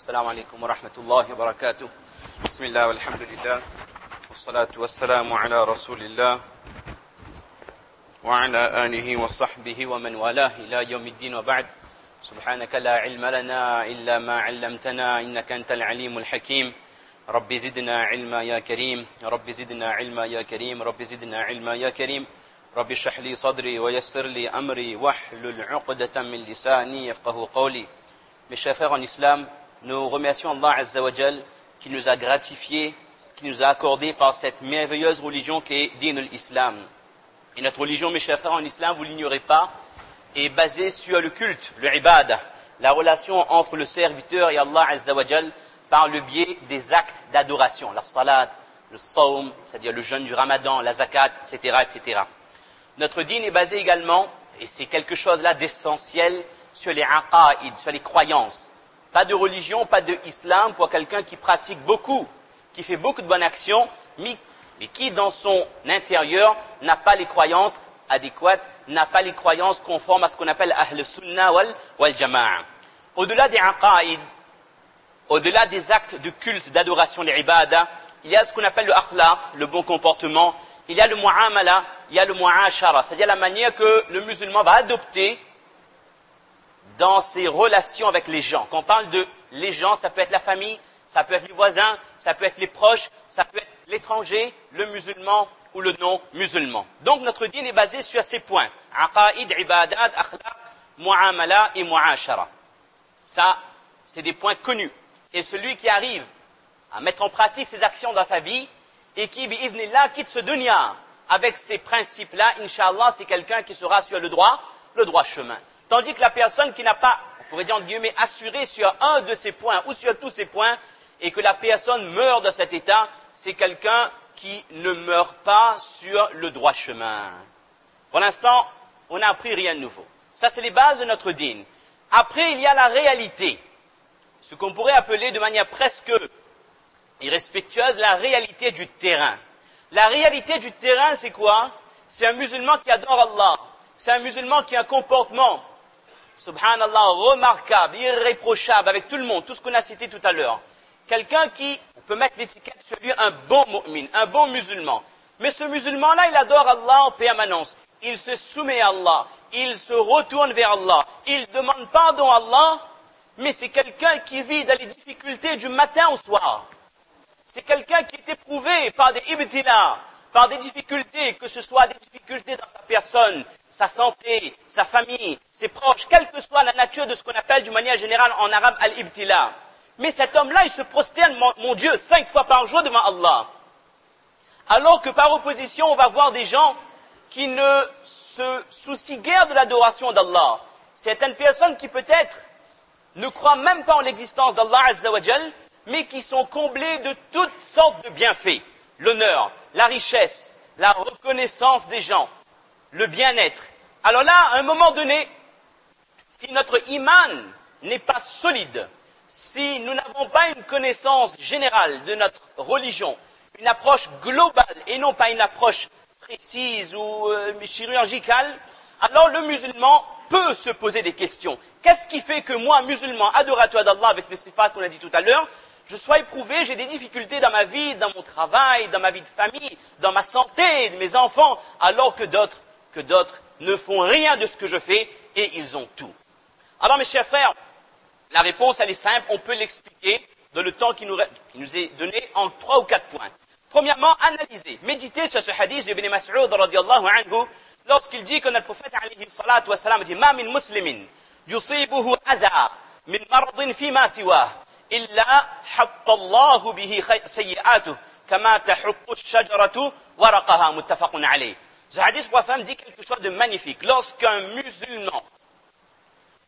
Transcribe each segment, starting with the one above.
السلام عليكم ورحمة الله وبركاته. بسم الله والحمد لله والصلاة والسلام على رسول الله وعلى آله وصحبه ومن والاه إلى يوم الدين وبعد. سبحانك لا علم لنا إلا ما علمتنا إنك أنت العليم الحكيم. رب زدنا علما يا كريم، رب زدنا علما يا كريم، رب زدنا علما يا كريم. رب اشرح لي صدري ويسر لي أمري واحلل عقدة من لساني يفقهوا قولي. Mes chers frères en islam, nous remercions Allah Azza wa Jal qui nous a gratifiés, qui nous a accordé par cette merveilleuse religion qui est Din al-Islam. Et notre religion, mes chers frères en islam, vous l'ignorez pas, est basée sur le culte, le ibadah, la relation entre le serviteur et Allah Azza wa Jal par le biais des actes d'adoration, la salat, le sawm, c'est-à-dire le jeûne du ramadan, la zakat, etc., etc. Notre din est basé également, et c'est quelque chose là d'essentiel, sur les aqaïd, sur les croyances. Pas de religion, pas de islam pour quelqu'un qui pratique beaucoup, qui fait beaucoup de bonnes actions, mais qui dans son intérieur n'a pas les croyances adéquates, n'a pas les croyances conformes à ce qu'on appelle Ahl Sunnah wal Jama'a. Au-delà des aqaïd, au-delà des actes de culte, d'adoration, les ibadah, il y a ce qu'on appelle le akhlaq, le bon comportement, il y a le mu'amala, il y a le mu'ashara, c'est-à-dire la manière que le musulman va adopter dans ses relations avec les gens. Quand on parle de les gens, ça peut être la famille, ça peut être les voisins, ça peut être les proches, ça peut être l'étranger, le musulman ou le non-musulman. Donc notre dîn est basé sur ces points. Aqaïd, ibadat, akhlaq, mu'amala et mu'ashara. Ça, c'est des points connus. Et celui qui arrive à mettre en pratique ces actions dans sa vie et qui, bi'idhnillah, quitte ce dunya avec ces principes-là, Inch'Allah, c'est quelqu'un qui sera sur le droit chemin. Tandis que la personne qui n'a pas, on pourrait dire en guillemets, assuré sur un de ces points ou sur tous ces points, et que la personne meurt dans cet état, c'est quelqu'un qui ne meurt pas sur le droit chemin. Pour l'instant, on n'a appris rien de nouveau. Ça, c'est les bases de notre dîn. Après, il y a la réalité. Ce qu'on pourrait appeler de manière presque irrespectueuse, la réalité du terrain. La réalité du terrain, c'est quoi? C'est un musulman qui adore Allah. C'est un musulman qui a un comportement, subhanallah, remarquable, irréprochable avec tout le monde, tout ce qu'on a cité tout à l'heure. Quelqu'un qui, on peut mettre l'étiquette sur lui, un bon mu'min, un bon musulman. Mais ce musulman-là, il adore Allah en permanence. Il se soumet à Allah. Il se retourne vers Allah. Il demande pardon à Allah. Mais c'est quelqu'un qui vit dans les difficultés du matin au soir. C'est quelqu'un qui est éprouvé par des ibtila, par des difficultés, que ce soit des difficultés dans sa personne, sa santé, sa famille, ses proches, quelle que soit la nature de ce qu'on appelle d'une manière générale en arabe al-ibtila. Mais cet homme-là, il se prosterne, mon Dieu, 5 fois par jour devant Allah. Alors que par opposition, on va voir des gens qui ne se soucient guère de l'adoration d'Allah. Certaines personnes qui peut-être ne croient même pas en l'existence d'Allah Azza wa Jal, mais qui sont comblées de toutes sortes de bienfaits. L'honneur, la richesse, la reconnaissance des gens, le bien-être. Alors là, à un moment donné, si notre iman n'est pas solide, si nous n'avons pas une connaissance générale de notre religion, une approche globale et non pas une approche précise ou chirurgicale, alors le musulman peut se poser des questions. Qu'est-ce qui fait que moi, musulman, adorateur d'Allah avec les sifat qu'on a dit tout à l'heure, je sois éprouvé, j'ai des difficultés dans ma vie, dans mon travail, dans ma vie de famille, dans ma santé, de mes enfants, alors que d'autres ne font rien de ce que je fais et ils ont tout. Alors mes chers frères, la réponse elle est simple, on peut l'expliquer dans le temps qui nous est donné en 3 ou 4 points. Premièrement, analyser, méditer sur ce hadith de Ibn Mas'ud radiyallahu anhu, lorsqu'il dit que notre prophète alayhi salatu wa salam dit « Ma min muslimin yusibuhu adha min maradin fima siwah » إلا حط الله به سيئاته كما تحط الشجرة ورقها متفق عليه. Ce hadith prophète dit quelque chose de magnifique. Lorsqu'un musulman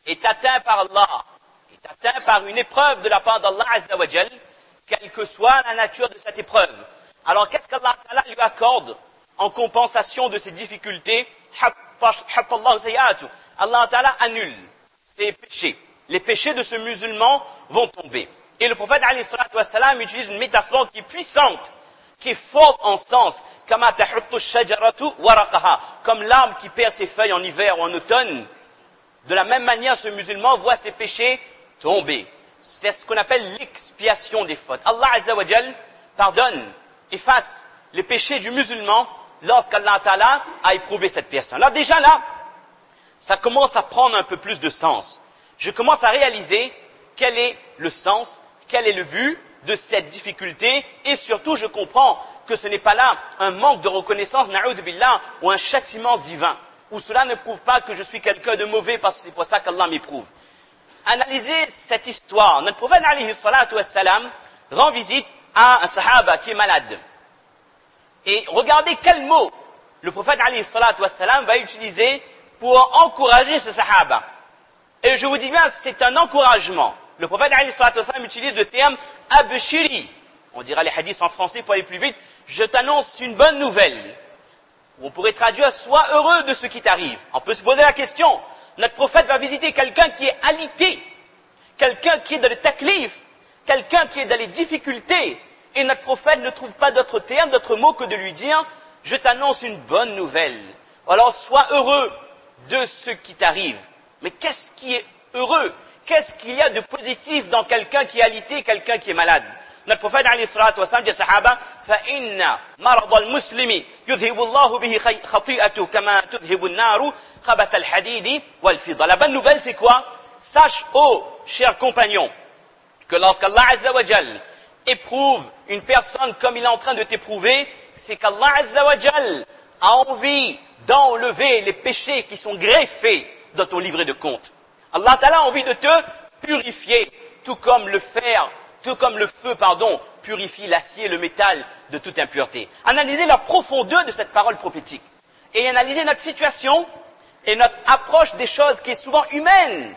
est atteint par Allah, est atteint par une épreuve de la part d'Allah Azza wa Jal, quelle que soit la nature de cette épreuve, alors qu'est-ce qu'Allah Ta'ala lui accorde en compensation de ses difficultés? Allah Ta'ala annule ses péchés. Les péchés de ce musulman vont tomber. Et le prophète alayhi salatu wa salam utilise une métaphore qui est puissante, qui est forte en sens, comme l'arbre qui perd ses feuilles en hiver ou en automne. De la même manière, ce musulman voit ses péchés tomber. c'est ce qu'on appelle l'expiation des fautes. Allah Azza wa Jal pardonne, efface les péchés du musulman lorsqu'Allah Ta'ala a éprouvé cette personne. Alors déjà là, ça commence à prendre un peu plus de sens. Je commence à réaliser quel est le sens, quel est le but de cette difficulté, et surtout je comprends que ce n'est pas là un manque de reconnaissance, na'oudhu billah, ou un châtiment divin, où cela ne prouve pas que je suis quelqu'un de mauvais parce que c'est pour ça qu'Allah m'éprouve. Analysez cette histoire. Notre prophète alayhi salatu wassalam rend visite à un sahaba qui est malade. Et regardez quel mot le prophète alayhi salatu wassalam va utiliser pour encourager ce sahaba. Et je vous dis bien, c'est un encouragement. Le prophète alayhi salatu wassalam utilise le terme abshiri. On dira les hadiths en français pour aller plus vite. Je t'annonce une bonne nouvelle. On pourrait traduire sois heureux de ce qui t'arrive. On peut se poser la question. Notre prophète va visiter quelqu'un qui est alité, quelqu'un qui est dans le taklif, quelqu'un qui est dans les difficultés. Et notre prophète ne trouve pas d'autre terme, d'autre mot que de lui dire je t'annonce une bonne nouvelle. Alors sois heureux de ce qui t'arrive. Mais qu'est-ce qui est heureux? Qu'est-ce qu'il y a de positif dans quelqu'un qui est alité, quelqu'un qui est malade? Notre prophète alayhi salatu wassalam dit aux sahaba فَإِنَّ مَرَضَ الْمُسْلِمِ يُذْهِبُ اللَّهُ بِهِ خَطِيئَتُهُ كَمَا تُذْهِبُ النَّارُ خَبَثَ الْحَدِيدِ وَالْفِضَّةِ. La bonne nouvelle c'est quoi? Sache, ô chers compagnons, que lorsqu'Allah Azza wa Jal éprouve une personne comme il est en train de t'éprouver, c'est qu'Allah Azza wa Jal a envie d'enlever les péchés qui sont greffés dans ton livret de compte. Allah Ta'ala a envie de te purifier, tout comme le fer, tout comme le feu, purifie l'acier, le métal de toute impureté. Analysez la profondeur de cette parole prophétique. Et analysez notre situation et notre approche des choses qui est souvent humaine,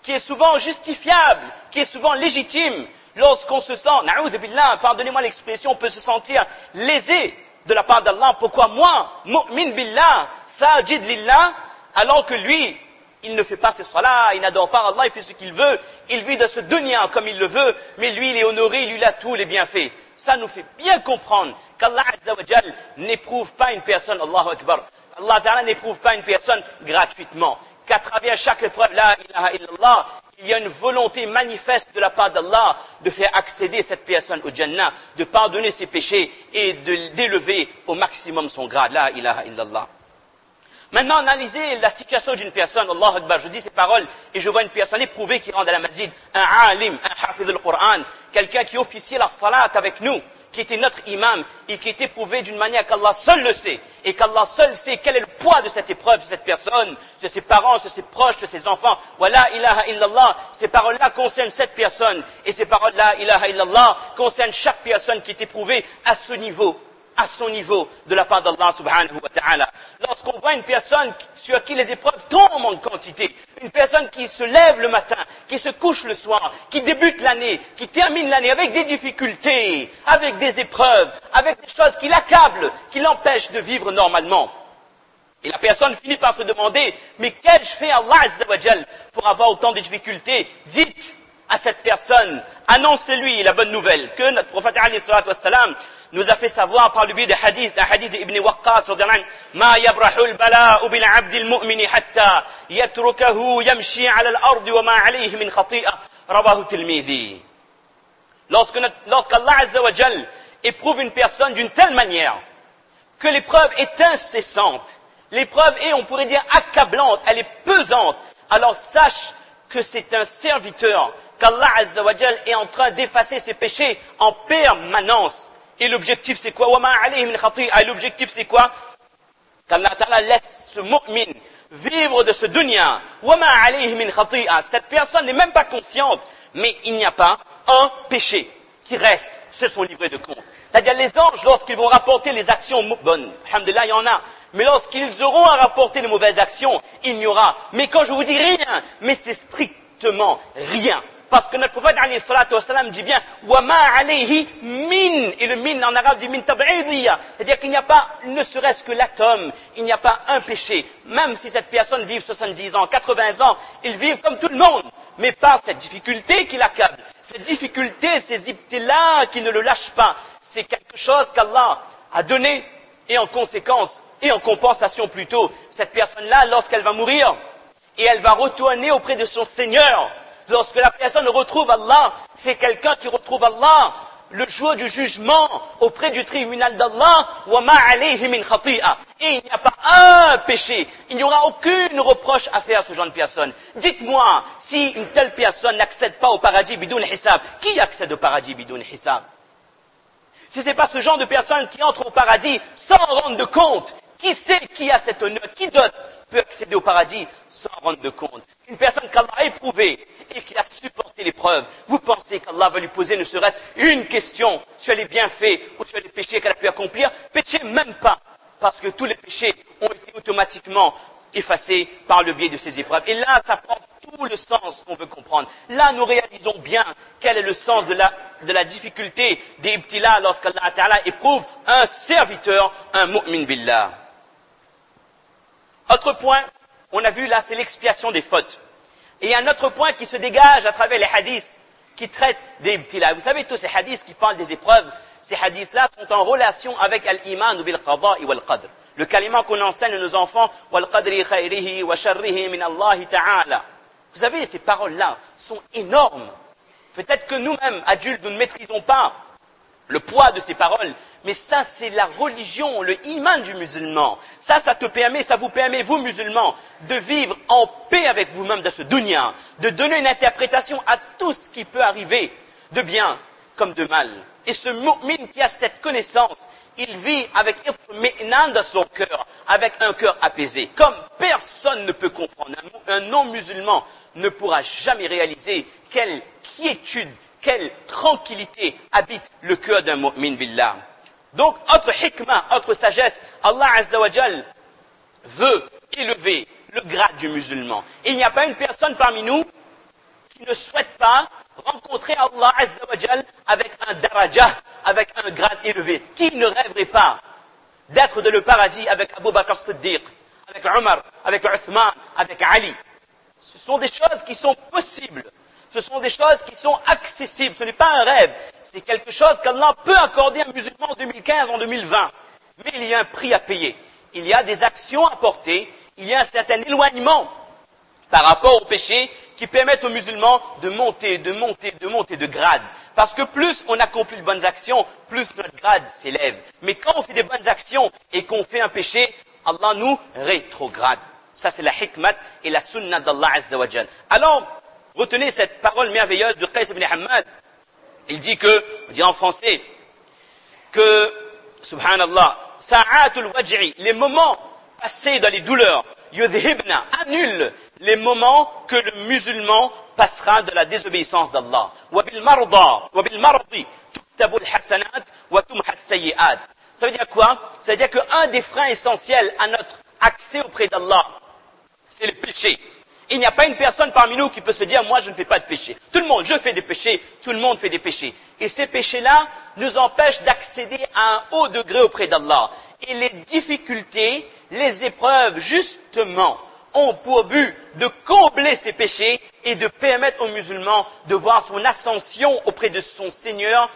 qui est souvent justifiable, qui est souvent légitime. Lorsqu'on se sent, na'oudhu billah, pardonnez-moi l'expression, on peut se sentir lésé de la part d'Allah. Pourquoi moi, mu'min billah, sajid lillah, alors que lui, il ne fait pas ses salats, il n'adore pas Allah, il fait ce qu'il veut, il vit de ce dunya comme il le veut, mais lui il est honoré, lui il a tous les bienfaits. Ça nous fait bien comprendre qu'Allah Azza wa Jal n'éprouve pas une personne, Allahu Akbar, Allah Ta'ala n'éprouve pas une personne gratuitement, qu'à travers chaque épreuve, la ilaha illallah, il y a une volonté manifeste de la part d'Allah de faire accéder cette personne au Jannah, de pardonner ses péchés et d'élever au maximum son grade, la ilaha illallah. Maintenant, analysez la situation d'une personne, Allahu Akbar, je dis ces paroles et je vois une personne éprouvée qui rentre à la masjid, un alim, un hafid al-Qur'an, quelqu'un qui officiait la salat avec nous, qui était notre imam et qui est éprouvé d'une manière qu'Allah seul le sait et qu'Allah seul sait quel est le poids de cette épreuve, de cette personne, de ses parents, de ses proches, de ses enfants. Wa la ilaha illallah, ces paroles-là concernent cette personne et ces paroles-là, ilaha illallah, concernent chaque personne qui est éprouvée à ce niveau, à son niveau de la part d'Allah subhanahu wa ta'ala. Lorsqu'on voit une personne sur qui les épreuves tombent en quantité, une personne qui se lève le matin, qui se couche le soir, qui débute l'année, qui termine l'année avec des difficultés, avec des épreuves, avec des choses qui l'accablent, qui l'empêchent de vivre normalement. Et la personne finit par se demander, mais qu'ai-je fait Allah Azza wa Jal pour avoir autant de difficultés? Dites à cette personne, annoncez-lui la bonne nouvelle, que notre prophète alayhi salatu wassalam nous a fait savoir par le biais d'un hadith d'Ibn Waqqas, ma yabrahu al-bala'u bil 'abdi al-mu'mini hatta yatrukahu yamshi 'ala al-ardi wa ma 'alayhi min khati'ah, rawahu Tirmidhi. Lorsqu'Allah Azza wa Jal éprouve une personne d'une telle manière que l'épreuve est incessante, l'épreuve est, on pourrait dire, accablante, elle est pesante, alors sache que c'est un serviteur, qu'Allah Azza wa Jal est en train d'effacer ses péchés en permanence. Et l'objectif c'est quoi? Et l'objectif c'est quoi? Qu'Allah Ta'ala laisse ce mu'min vivre de ce dunya. Cette personne n'est même pas consciente, mais il n'y a pas un péché qui reste sur son livret de compte. C'est-à-dire les anges, lorsqu'ils vont rapporter les actions bonnes, alhamdulillah, il y en a, mais lorsqu'ils auront à rapporter les mauvaises actions, il n'y aura. Mais quand je vous dis rien, mais c'est strictement rien. Parce que notre prophète alayhi salatu wassalam dit bien wa ma alayhi min, et le min en arabe dit min tab'idiyya, c'est-à-dire qu'il n'y a pas ne serait-ce que l'atome, il n'y a pas un péché, même si cette personne vit 70 ans, 80 ans, il vit comme tout le monde, mais par cette difficulté qui l'accable, cette difficulté, ces ibtilas qui ne le lâchent pas, c'est quelque chose qu'Allah a donné, et en conséquence, et en compensation plutôt, cette personne-là, lorsqu'elle va mourir, et elle va retourner auprès de son Seigneur, Lorsque la personne retrouve Allah, c'est quelqu'un qui retrouve Allah le jour du jugement auprès du tribunal d'Allah. وَمَا عَلَيْهِ مِنْ خَطِيئَةٍ. Et il n'y a pas un péché, il n'y aura aucune reproche à faire à ce genre de personne. Dites-moi, si une telle personne n'accède pas au paradis bidoun hisab, qui accède au paradis bidoun hisab? Si ce n'est pas ce genre de personne qui entre au paradis sans rendre de compte, qui sait qui a cet honneur, qui d'autre peut accéder au paradis sans rendre de compte? Une personne qu'Allah a éprouvée et qui a supporté l'épreuve, vous pensez qu'Allah va lui poser ne serait-ce une question sur les bienfaits ou sur les péchés qu'elle a pu accomplir? Péché même pas, parce que tous les péchés ont été automatiquement effacés par le biais de ces épreuves. Et là, ça prend tout le sens qu'on veut comprendre. Là, nous réalisons bien quel est le sens de la difficulté des ibtila lorsqu'Allah Ta'ala éprouve un serviteur, un mu'min billah. Autre point, on a vu là, c'est l'expiation des fautes. Et il y a un autre point qui se dégage à travers les hadiths qui traitent des ibtila. Vous savez, tous ces hadiths qui parlent des épreuves, ces hadiths-là sont en relation avec al-iman bil qada wal qadr. Le kalima qu'on enseigne à nos enfants, wal qadri khayrihi wa sharrihi min Allah ta'ala. Vous savez, ces paroles-là sont énormes. Peut-être que nous-mêmes, adultes, nous ne maîtrisons pas le poids de ces paroles, mais ça, c'est la religion, le iman du musulman. Ça vous permet, vous musulmans, de vivre en paix avec vous-même dans ce dunya, de donner une interprétation à tout ce qui peut arriver, de bien comme de mal. Et ce mu'min qui a cette connaissance, il vit avec itmi'nan dans son cœur, avec un cœur apaisé, comme personne ne peut comprendre. Un non-musulman ne pourra jamais réaliser quelle quiétude, quelle tranquillité habite le cœur d'un mu'min billah. Donc, autre hikmah, autre sagesse, Allah Azza wa Jal veut élever le grade du musulman. Et il n'y a pas une personne parmi nous qui ne souhaite pas rencontrer Allah Azza wa Jal avec un daraja, avec un grade élevé. Qui ne rêverait pas d'être dans le paradis avec Abu Bakr Siddiq, avec Omar, avec Uthman, avec Ali? Ce sont des choses qui sont possibles. Ce sont des choses qui sont accessibles. Ce n'est pas un rêve. C'est quelque chose qu'Allah peut accorder à un musulman en 2015, en 2020. Mais il y a un prix à payer. Il y a des actions à porter. Il y a un certain éloignement par rapport au péché qui permettent aux musulmans de monter de grade. Parce que plus on accomplit de bonnes actions, plus notre grade s'élève. Mais quand on fait des bonnes actions et qu'on fait un péché, Allah nous rétrograde. Ça, c'est la hikmat et la sunnah d'Allah Azza wa Jal. Alors, retenez cette parole merveilleuse de Qais ibn Hammad. Il dit que, on dit en français, que, subhanallah, sa'atul waj'i, les moments passés dans les douleurs, yudhibna, annulent les moments que le musulman passera de la désobéissance d'Allah. Wa bil mardi, tuktabul hasanat, wa tumhas sayyi'at. Ça veut dire quoi? Ça veut dire qu'un des freins essentiels à notre accès auprès d'Allah, c'est le péché. Il n'y a pas une personne parmi nous qui peut se dire, moi je ne fais pas de péché. Tout le monde, je fais des péchés, tout le monde fait des péchés. Et ces péchés-là nous empêchent d'accéder à un haut degré auprès d'Allah. Et les difficultés, les épreuves, justement, ont pour but de combler ces péchés et de permettre aux musulmans de voir son ascension auprès de son Seigneur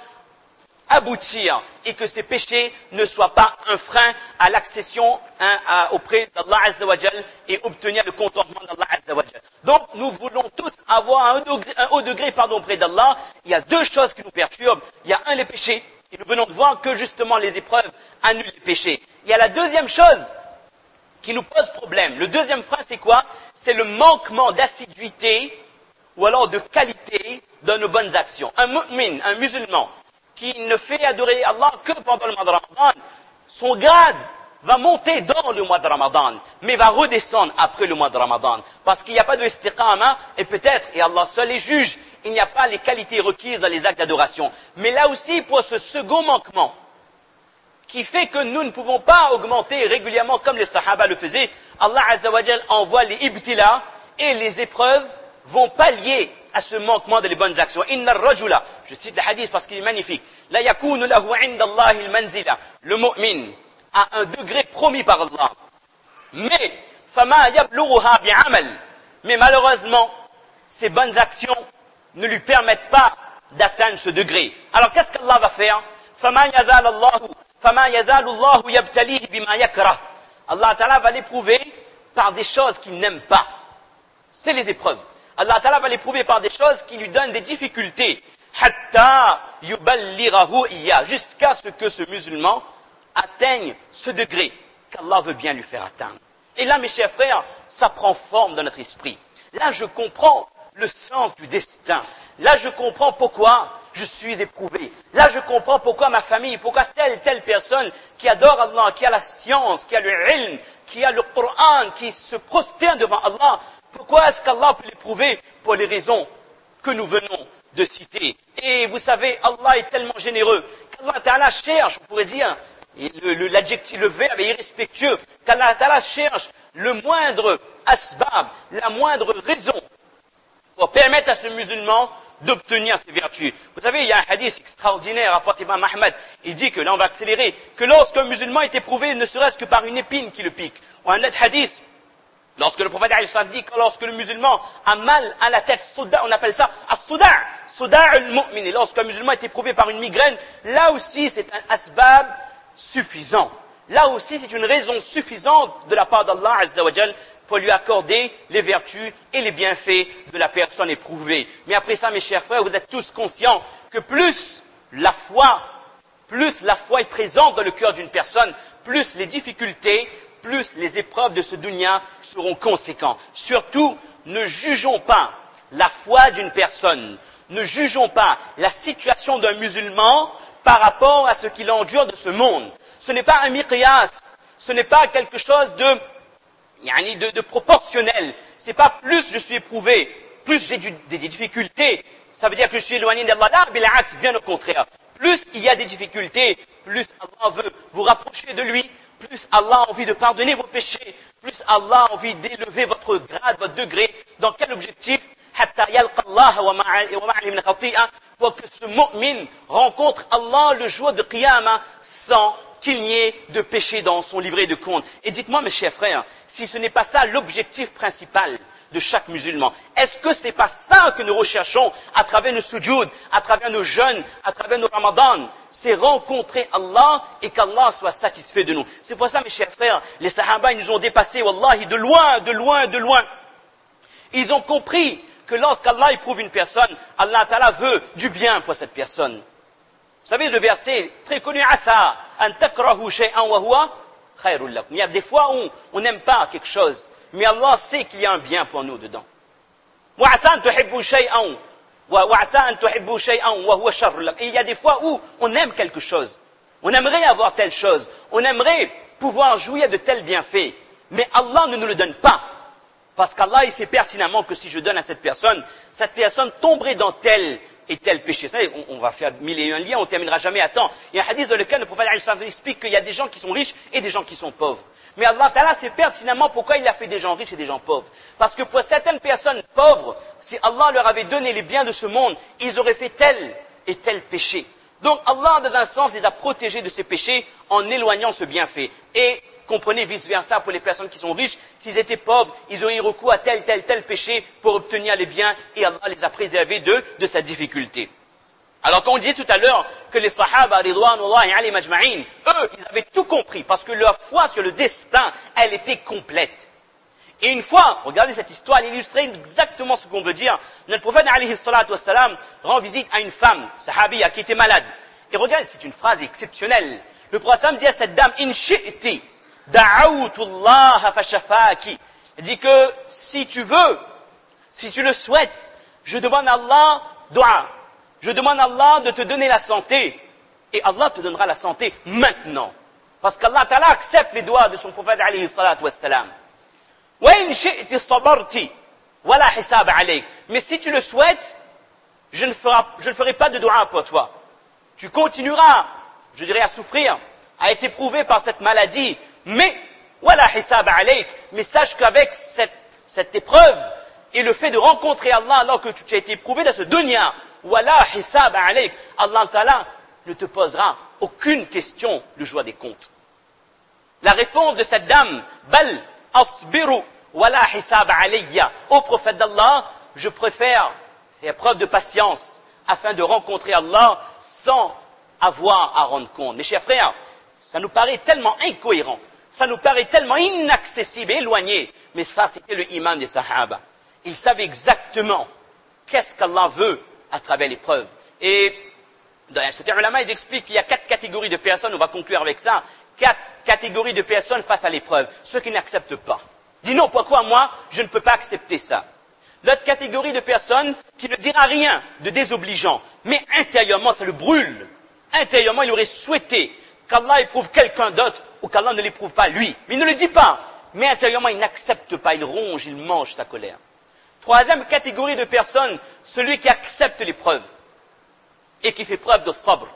aboutir et que ces péchés ne soient pas un frein à l'accession auprès d'Allah Azza wa Jal et obtenir le contentement d'Allah Azza wa Jal. Donc nous voulons tous avoir un haut degré auprès d'Allah. Il y a deux choses qui nous perturbent. Il y a les péchés, et nous venons de voir que justement les épreuves annulent les péchés. Il y a la deuxième chose qui nous pose problème. Le deuxième frein, c'est quoi? C'est le manquement d'assiduité ou alors de qualité dans nos bonnes actions. Un mu'min, un musulman, qui ne fait adorer Allah que pendant le mois de Ramadan, son grade va monter dans le mois de Ramadan, mais va redescendre après le mois de Ramadan. Parce qu'il n'y a pas de istiqama, et peut-être, et Allah seul les juge, il n'y a pas les qualités requises dans les actes d'adoration. Mais là aussi, pour ce second manquement, qui fait que nous ne pouvons pas augmenter régulièrement comme les Sahaba le faisaient, Allah Azza wa Jal envoie les ibtila, et les épreuves vont pallier à ce manquement de les bonnes actions. Inna ar-rajula, je cite le hadith parce qu'il est magnifique, la yakunu lahu 'inda Allah al-manzila, le mu'min a un degré promis par Allah. Mais fama yablughuha bi'amal, mais malheureusement ces bonnes actions ne lui permettent pas d'atteindre ce degré. Alors qu'est-ce qu'Allah va faire? Fama yazalu Allahu yabtalihi bima yakrah. Allah Ta'ala va l'éprouver par des choses qu'il n'aime pas. C'est les épreuves. Allah Ta'ala va l'éprouver par des choses qui lui donnent des difficultés. Hatta yuballighahu iya, jusqu'à ce que ce musulman atteigne ce degré qu'Allah veut bien lui faire atteindre. Et là, mes chers frères, ça prend forme dans notre esprit. Là, je comprends le sens du destin. Là, je comprends pourquoi je suis éprouvé. Là, je comprends pourquoi ma famille, pourquoi telle personne qui adore Allah, qui a la science, qui a le ilm, qui a le Coran, qui se prosterne devant Allah, pourquoi est-ce qu'Allah peut l'éprouver? Pour les raisons que nous venons de citer. Et vous savez, Allah est tellement généreux qu'Allah Ta'ala cherche, on pourrait dire, l'adjectif, le verbe est irrespectueux, qu'Allah Ta'ala cherche le moindre asbab, la moindre raison pour permettre à ce musulman d'obtenir ses vertus. Vous savez, il y a un hadith extraordinaire rapporté par Ahmed. Il dit que, là on va accélérer, que lorsqu'un musulman est éprouvé, ne serait-ce que par une épine qui le pique. Ou un autre hadith, lorsque le prophète dit que lorsque le musulman a mal à la tête, on appelle ça as-souda' al-mu'min. Et lorsqu'un musulman est éprouvé par une migraine, là aussi c'est un asbab suffisant. Là aussi c'est une raison suffisante de la part d'Allah Azza wa Jal pour lui accorder les vertus et les bienfaits de la personne éprouvée. Mais après ça, mes chers frères, vous êtes tous conscients que plus la foi est présente dans le cœur d'une personne, plus les difficultés, plus les épreuves de ce dunya seront conséquentes. Surtout, ne jugeons pas la foi d'une personne, ne jugeons pas la situation d'un musulman par rapport à ce qu'il endure de ce monde. Ce n'est pas un miqyas, ce n'est pas quelque chose de proportionnel. C'est pas plus je suis éprouvé, plus j'ai des difficultés, ça veut dire que je suis éloigné d'Allah. Là, bien au contraire. Plus il y a des difficultés, plus Allah veut vous rapprocher de lui, plus Allah a envie de pardonner vos péchés, plus Allah a envie d'élever votre grade, votre degré. Dans quel objectif? Pour que ce mu'min rencontre Allah le jour de Qiyamah sans qu'il n'y ait de péché dans son livret de compte. Et dites-moi, mes chers frères, si ce n'est pas ça l'objectif principal de chaque musulman, est-ce que ce n'est pas ça que nous recherchons à travers nos sujoud, à travers nos jeûnes, à travers nos ramadans? C'est rencontrer Allah et qu'Allah soit satisfait de nous. C'est pour ça, mes chers frères, les sahaba, ils nous ont dépassés, wallahi, de loin. Ils ont compris que lorsqu'Allah éprouve une personne, Allah Ta'ala veut du bien pour cette personne. Vous savez, le verset très connu, Asa, an takrahu shay'an wa huwa khayrun lakum. Il y a des fois où on n'aime pas quelque chose, mais Allah sait qu'il y a un bien pour nous dedans. Wa asa an tuhibbu shay'an wa asa an tuhibbu shay'an wa huwa sharrun lakum. Et il y a des fois où on aime quelque chose. On aimerait avoir telle chose. On aimerait pouvoir jouir de tels bienfaits. Mais Allah ne nous le donne pas. Parce qu'Allah, il sait pertinemment que si je donne à cette personne tomberait dans tel et tel péché. Vous savez, on va faire 1001 liens, on ne terminera jamais à temps. Il y a un hadith dans lequel le prophète explique qu'il y a des gens qui sont riches et des gens qui sont pauvres. Mais Allah Ta'ala sait pertinemment pourquoi il a fait des gens riches et des gens pauvres. Parce que pour certaines personnes pauvres, si Allah leur avait donné les biens de ce monde, ils auraient fait tel et tel péché. Donc Allah, dans un sens, les a protégés de ces péchés en éloignant ce bienfait. Et comprenez vice-versa pour les personnes qui sont riches, s'ils étaient pauvres, ils auraient eu recours à tel péché pour obtenir les biens et Allah les a préservés de cette difficulté. Alors quand on dit tout à l'heure que les sahaba, ridwanullahi alayhim ajma'in, eux, ils avaient tout compris parce que leur foi sur le destin, elle était complète. Et une fois, regardez cette histoire, elle illustre exactement ce qu'on veut dire. Notre prophète alayhi salatu wassalam rend visite à une femme, sahabiya, qui était malade. Et regardez, c'est une phrase exceptionnelle. Le prophète dit à cette dame, in shi'ti da'awtullaha fashafaki. Il dit que si tu veux, si tu le souhaites, je demande à Allah dua. Je demande à Allah de te donner la santé. Et Allah te donnera la santé maintenant. Parce qu'Allah Ta'ala accepte les doigts de son prophète alayhi salatu wassalam. Wa in shi'ti sabarti wala hisab alayk. Mais si tu le souhaites, je ne ferai pas de dua pour toi. Tu continueras, je dirais, à souffrir, à être éprouvé par cette maladie. Mais, wala hisab alayk. Mais sache qu'avec cette épreuve et le fait de rencontrer Allah alors que tu as été éprouvé dans ce dunya, wala hisab alayk, Allah Ta'ala ne te posera aucune question le jour des comptes. La réponse de cette dame, bal asbiru wala hisab alayya. Ô prophète d'Allah, je préfère faire preuve de patience afin de rencontrer Allah sans avoir à rendre compte. Mes chers frères, ça nous paraît tellement incohérent, ça nous paraît tellement inaccessible, éloigné, mais ça c'était le iman des sahaba. Ils savent exactement qu'est-ce qu'Allah veut à travers l'épreuve. Et dans certains ulama, ils expliquent qu'il y a 4 catégories de personnes, on va conclure avec ça, 4 catégories de personnes face à l'épreuve. Ceux qui n'acceptent pas. Dis non, pourquoi moi, je ne peux pas accepter ça. L'autre catégorie de personnes qui ne dira rien de désobligeant, mais intérieurement, ça le brûle. Intérieurement, il aurait souhaité qu'Allah éprouve quelqu'un d'autre ou qu'Allah ne l'éprouve pas lui. Mais il ne le dit pas. Mais intérieurement, il n'accepte pas, il ronge, il mange sa colère. Troisième catégorie de personnes, celui qui accepte l'épreuve et qui fait preuve de sabr.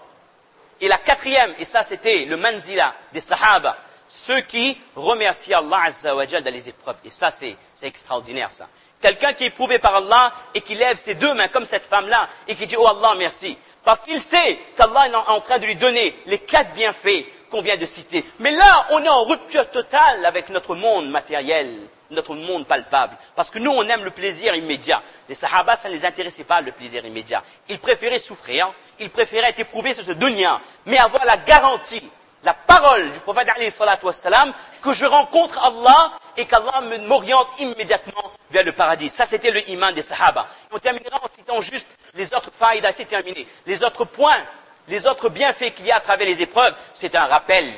Et la quatrième, et ça c'était le manzila des sahaba, ceux qui remercient Allah Azza wa Jal dans les épreuves. Et ça c'est extraordinaire ça. Quelqu'un qui est éprouvé par Allah et qui lève ses 2 mains comme cette femme-là et qui dit « Oh Allah, merci ». Parce qu'il sait qu'Allah est en train de lui donner les 4 bienfaits qu'on vient de citer. Mais là, on est en rupture totale avec notre monde matériel, notre monde palpable. Parce que nous, on aime le plaisir immédiat. Les sahaba, ça ne les intéressait pas, le plaisir immédiat. Ils préféraient souffrir, ils préféraient être éprouvés sur ce dunya, mais avoir la garantie, la parole du prophète alayhi salatu wassalam, que je rencontre Allah et qu'Allah m'oriente immédiatement vers le paradis. Ça, c'était le iman des sahaba. On terminera en citant juste les autres faïdas, c'est terminé. Les autres points, les autres bienfaits qu'il y a à travers les épreuves, c'est un rappel.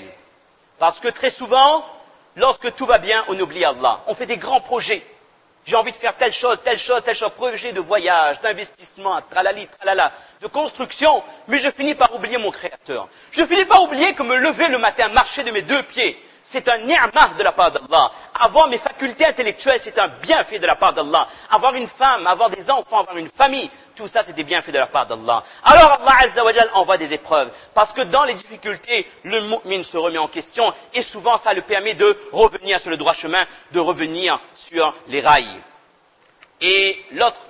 Parce que très souvent, lorsque tout va bien, on oublie Allah. On fait des grands projets. J'ai envie de faire telle chose, projet de voyage, d'investissement, tralali, tralala, de construction, mais je finis par oublier mon Créateur. Je finis par oublier que me lever le matin, marcher de mes 2 pieds, c'est un ni'mah de la part d'Allah. Avoir mes facultés intellectuelles, c'est un bienfait de la part d'Allah. Avoir une femme, avoir des enfants, avoir une famille, tout ça, c'est des bienfaits de la part d'Allah. Alors Allah Azza wa Jal envoie des épreuves. Parce que dans les difficultés, le mu'min se remet en question et souvent ça le permet de revenir sur le droit chemin, de revenir sur les rails. Et l'autre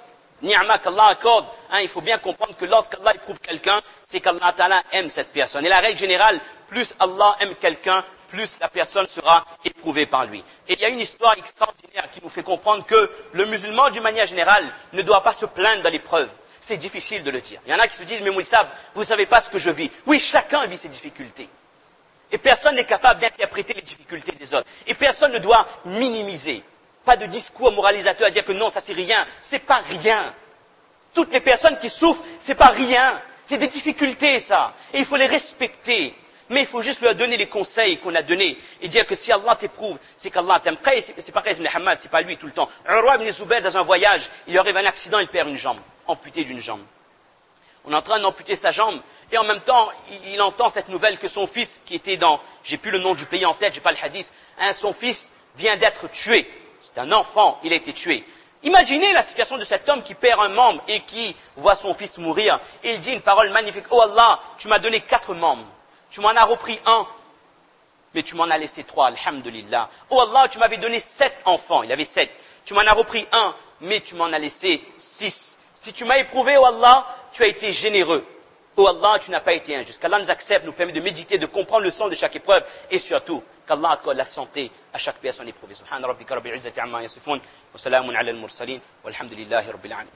ni'mah qu'Allah accorde, il faut bien comprendre que lorsqu'Allah éprouve quelqu'un, c'est qu'Allah Ta'ala aime cette personne. Et la règle générale, plus Allah aime quelqu'un, plus la personne sera éprouvée par lui. Et il y a une histoire extraordinaire qui nous fait comprendre que le musulman, d'une manière générale, ne doit pas se plaindre dans l'épreuve. C'est difficile de le dire. Il y en a qui se disent, mais Moulissab, vous ne savez pas ce que je vis. Oui, chacun vit ses difficultés. Et personne n'est capable d'interpréter les difficultés des autres. Et personne ne doit minimiser. Pas de discours moralisateur à dire que non, ça c'est rien. C'est pas rien. Toutes les personnes qui souffrent, c'est pas rien. C'est des difficultés, ça. Et il faut les respecter. Mais il faut juste leur donner les conseils qu'on a donnés et dire que si Allah t'éprouve, c'est qu'Allah t'aime. C'est pas Qais ibn Hamad, c'est pas lui tout le temps. Urwa ibn Zubayr, dans un voyage, il lui arrive un accident, il perd une jambe, amputé d'une jambe. On est en train d'amputer sa jambe et en même temps, il entend cette nouvelle que son fils, qui était dans, j'ai plus le nom du pays en tête, j'ai pas le hadith, son fils vient d'être tué. C'est un enfant, il a été tué. Imaginez la situation de cet homme qui perd un membre et qui voit son fils mourir. Et il dit une parole magnifique. Oh Allah, tu m'as donné 4 membres. Tu m'en as repris 1, mais tu m'en as laissé 3, alhamdulillah. Oh Allah, tu m'avais donné 7 enfants, il avait 7. Tu m'en as repris 1, mais tu m'en as laissé 6. Si tu m'as éprouvé, oh Allah, tu as été généreux. Oh Allah, tu n'as pas été injuste. Qu'Allah nous accepte, nous permet de méditer, de comprendre le sens de chaque épreuve, et surtout, qu'Allah accorde la santé à chaque personne éprouvée. Subhana rabbika rabbil izzati amma yasifun, wa salamun ala al-mursalin, walhamdulillahi rabbil alamin.